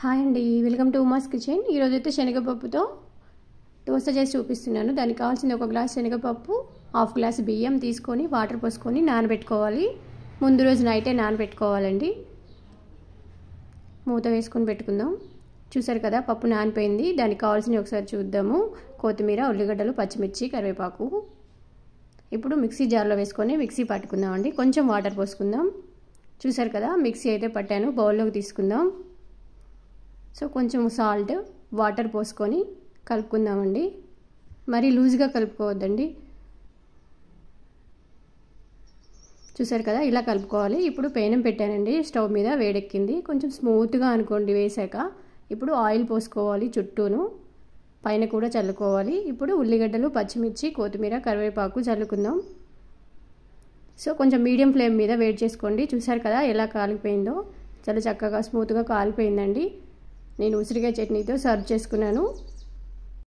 Hi అండి, welcome to Uma's kitchen. ఈరోజు అయితే శనగపప్పుతో దోశ చేసి చూపిస్తున్నాను. దానికి కావాల్సింది ఒక గ్లాస్ శనగపప్పు, హాఫ్ గ్లాస్ బియ్యం తీసుకొని వాటర్ పోసుకొని నానబెట్టుకోవాలి. ముందు రోజు నైటే నానబెట్టుకోవాలండి. మూత వేసుకొని పెట్టుకుందాం. చూసారు కదా, పప్పు నానిపోయింది. దానికి కావాల్సినవి ఒకసారి చూద్దాము. కొత్తిమీర, ఉల్లిగడ్డలు, పచ్చిమిర్చి, కరివేపాకు. ఇప్పుడు మిక్సీ జార్లో వేసుకొని మిక్సీ పట్టుకుందామండి. కొంచెం వాటర్ పోసుకుందాం. చూసారు కదా, మిక్సీ అయితే పట్టాను. బౌల్లోకి తీసుకుందాం. సో కొంచెం సాల్ట్, వాటర్ పోసుకొని కలుపుకుందామండి. మరీ లూజ్గా కలుపుకోవద్దండి. చూసారు కదా, ఇలా కలుపుకోవాలి. ఇప్పుడు పేనం పెట్టానండి స్టవ్ మీద, వేడెక్కింది. కొంచెం స్మూత్గా అనుకోండి వేసాక. ఇప్పుడు ఆయిల్ పోసుకోవాలి చుట్టూను, పైన కూడా చల్లుకోవాలి. ఇప్పుడు ఉల్లిగడ్డలు, పచ్చిమిర్చి, కొత్తిమీర, కరివేపాకు చల్లుకుందాం. సో కొంచెం మీడియం ఫ్లేమ్ మీద వేడి చేసుకోండి. చూసారు కదా ఎలా కాలిపోయిందో, చాలా చక్కగా స్మూత్గా కాలిపోయిందండి. నేను ఉసిరికాయ చట్నీతో సర్వ్ చేసుకున్నాను.